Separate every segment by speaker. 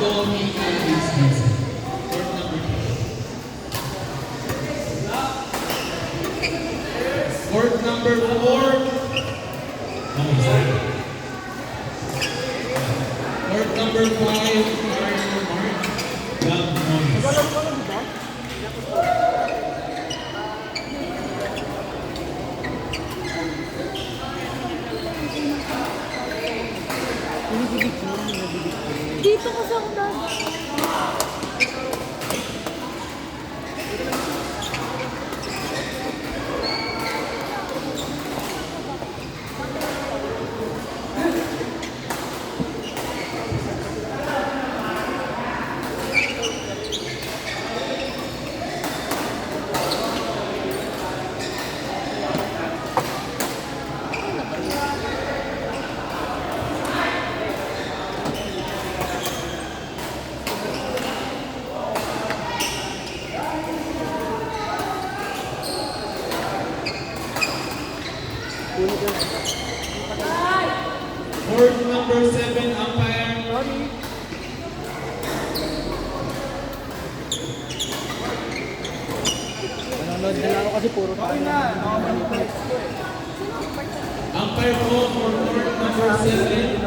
Speaker 1: Tony Alves Vincent. Court number 3. Court number 4. Court number 5. Mario Mark. Gab Mons.
Speaker 2: Dito kasi ako dahil.
Speaker 1: Court number 7, umpire.
Speaker 3: Nanonood na lang ako kasi puro tayo na.
Speaker 1: Umpire po for court number 7.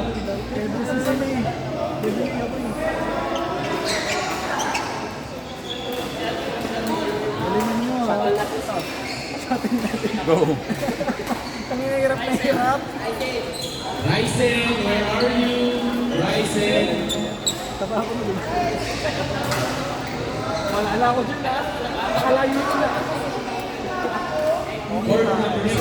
Speaker 3: Every season na eh. Every year ako eh. Galingan nyo ah. Shotting natin.
Speaker 4: Go.
Speaker 3: Kami nahirap na hirap.
Speaker 1: Ryzen, where are you? Ryzen.
Speaker 3: Taba ako mo din. Wala ko dyan na. Nakalayo ko na.
Speaker 1: Court number 6.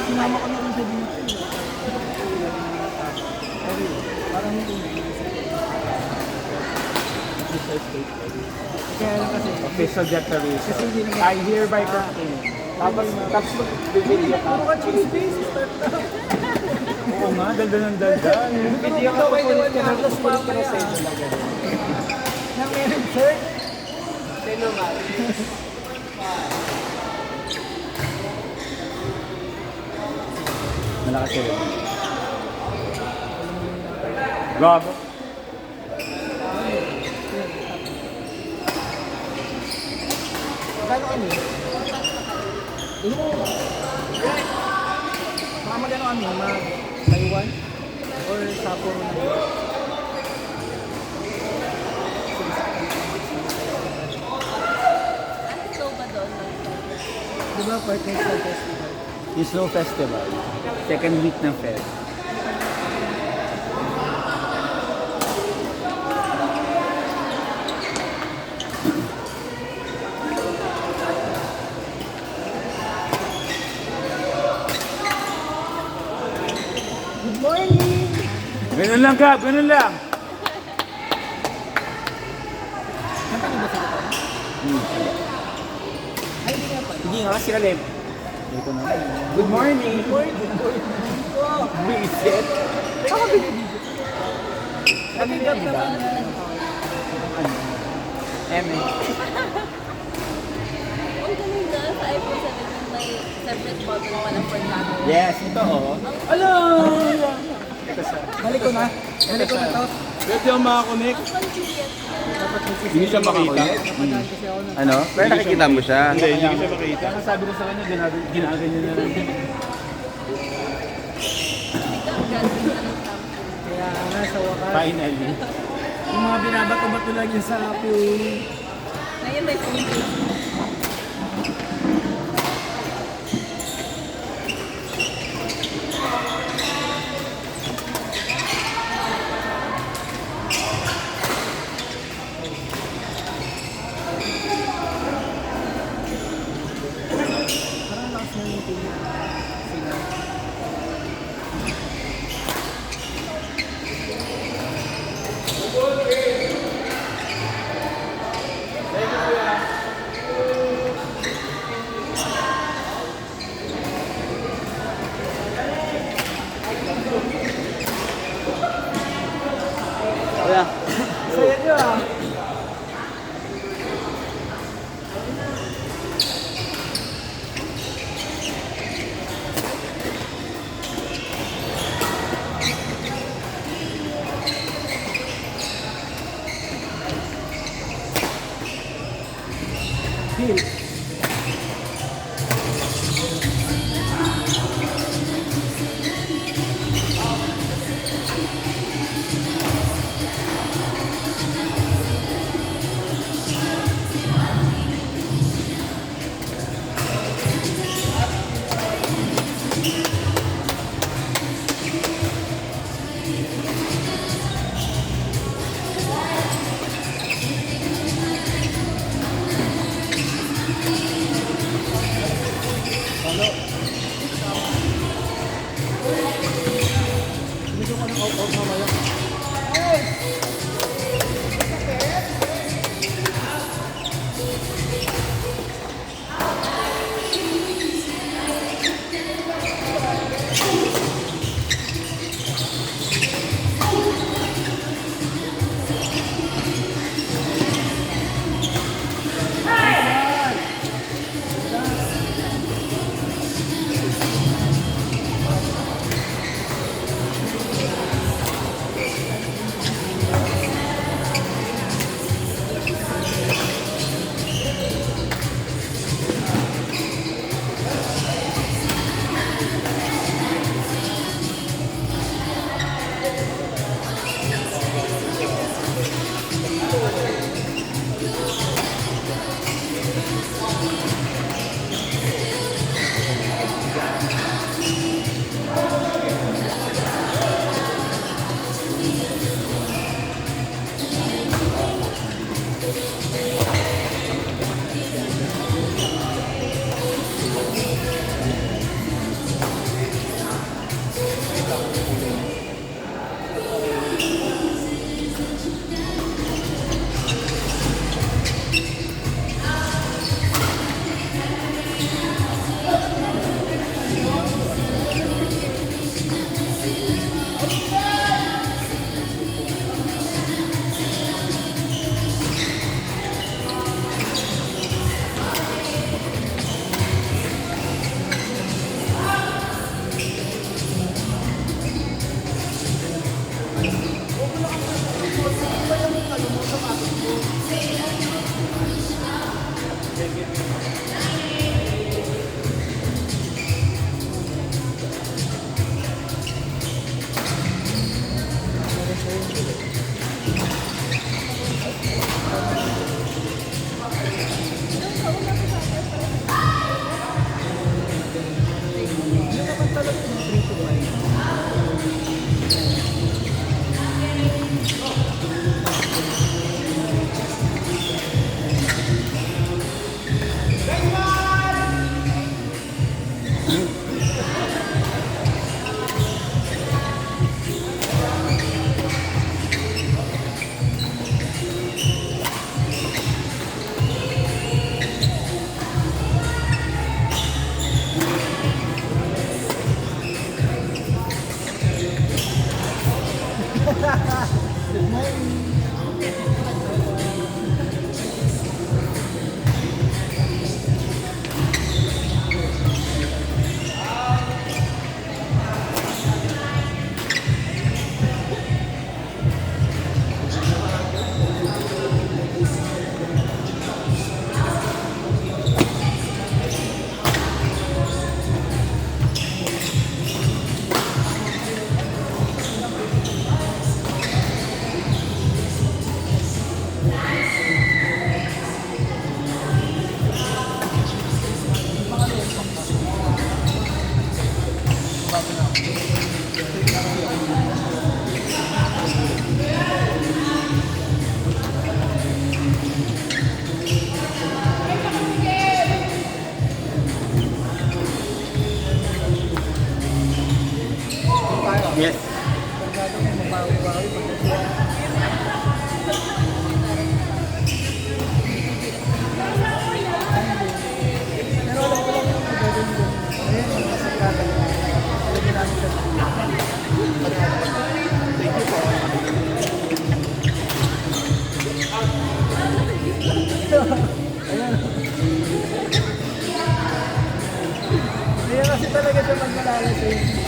Speaker 3: Sinama ko na rin sa dito. Parang hindi na. Kaya lang kasi.
Speaker 4: Official declaration.
Speaker 3: Kasi hindi naman.
Speaker 4: I hereby proclaim. Tapos mag-video ka.
Speaker 3: Puro ka cheese base. Start na.
Speaker 4: Oo nga, dalda ng dalda.
Speaker 3: Video ka pa ulit ka na. Tapos ulit ka na sa inyo. Na meron, sir? Sino ba?
Speaker 4: Malakas yun. Gabo.
Speaker 3: Kano kami? Baka mag-ano kami? Mag-Taiwan? Or Sapporo na?
Speaker 2: Ano ba doon?
Speaker 3: Di ba part ng Snow Festival?
Speaker 4: Yung Snow Festival. Second week ng fest.
Speaker 3: Good morning!
Speaker 4: Ganun lang ka, ganun lang.
Speaker 3: Kanta niyo ba sila? Ay, hindi nga pa.
Speaker 4: Hindi nga, si Kaleb. Dito na. Good morning.
Speaker 3: Good morning! Good morning! Wow!
Speaker 4: Visit.
Speaker 3: Saka binibigyo.
Speaker 4: Kami na ba? Ano? Eme.
Speaker 2: Ang galing na sa iPhone 17 may separate button pa lang for camera.
Speaker 4: Yes, ito oh.
Speaker 3: Hello!
Speaker 4: Ito siya.
Speaker 3: Balik ko na. Balik ko na to.
Speaker 4: Pwede yung makakonect.
Speaker 2: Ang pansiyan.
Speaker 3: Dapat
Speaker 4: Hindi siya makakita.
Speaker 3: Napadaan kasi ako ng...
Speaker 4: Ano?
Speaker 5: Pero nakikita mo siya.
Speaker 4: Hindi siya makita. Kaya sabi ko sa kanya, ginaganyan na lang.
Speaker 3: Kaya nasa wakas.
Speaker 4: Finally.
Speaker 3: Yung mga binabato-bato lang yung sa apoy.
Speaker 2: Ngayon may phone case.
Speaker 3: Parang lakas na yung tingin. Sila. Deal. Medyo ko ng out-out mamaya.
Speaker 4: Yes.
Speaker 3: Pagkado mo mabawi-bawi pagkasiya. Pero alam ko lang yung gagawin ko. Ayun, mga sakata. Alagyan namin siya.
Speaker 4: Thank you po.
Speaker 3: Ayan. Kaya kasi talaga siya magmalala sa inyo.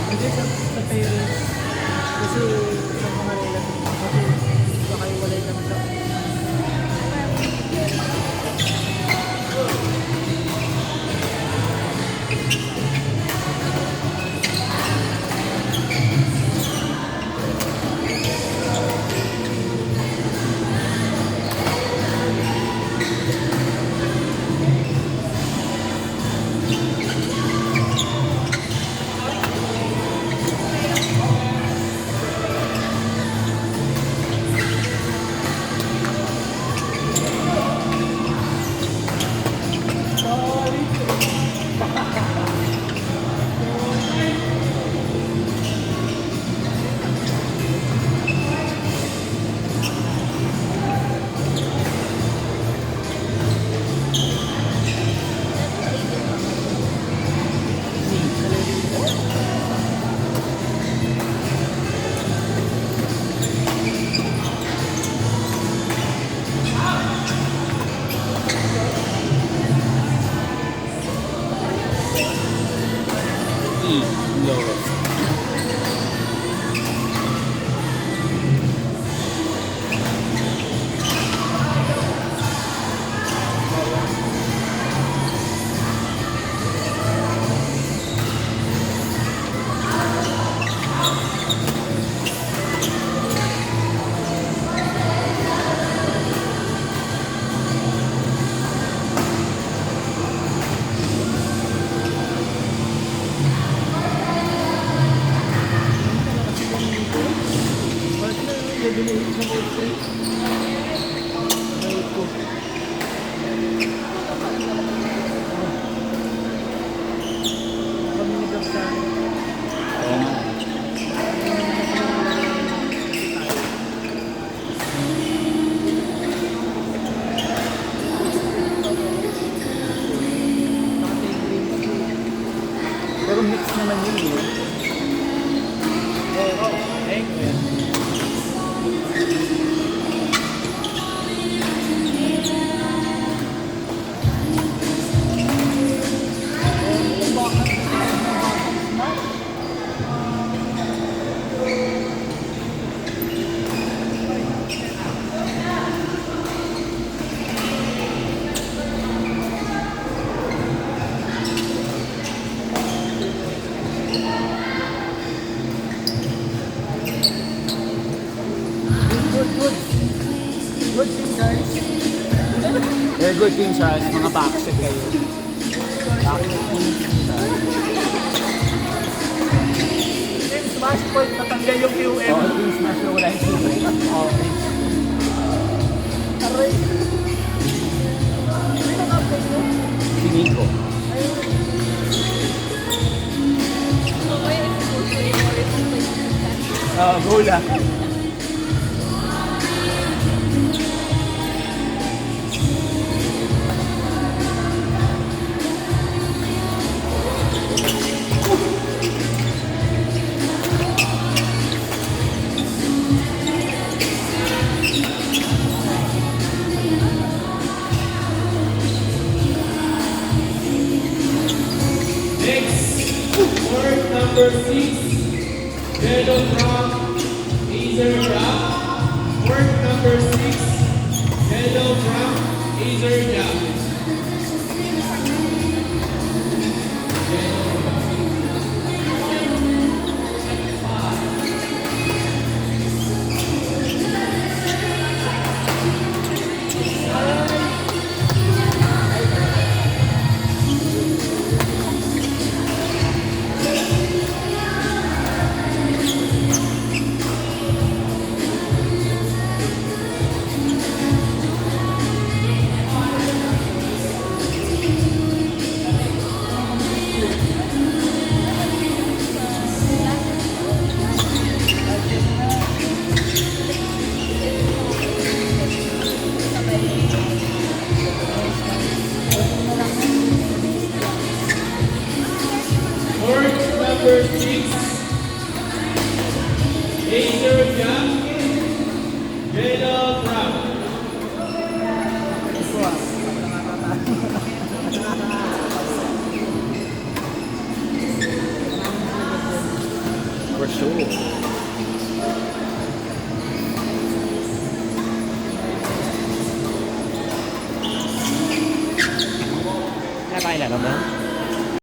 Speaker 3: Hindi sa parents. Kasi sa mga relative mo. Kasi baka iwalay lang siya.
Speaker 4: E. Lowest.
Speaker 3: Bakit na yung level 8 sa mode 3? Ay, ko. Kami nag-sa
Speaker 4: Oo nga. Pero mix naman yun eh. Oo. Thank you.
Speaker 3: Good. Good thing, guys.
Speaker 4: Very good team Charles, mga backset kayo. Backset team Charles.
Speaker 3: Team Smash Point, natanggal yung QM.
Speaker 4: Oo, team smash na wala yung super. Okay.
Speaker 3: Aray. Sino captain mo?
Speaker 4: Si Nico.
Speaker 2: So, may exposure yung more exposure.
Speaker 4: Go lang.
Speaker 1: Word number 6, Yellow Frog, Azer Jab. Word number 6, Yellow Frog, Azer Jab. number 6, Acer Jack, Jada Frank.
Speaker 4: For sure.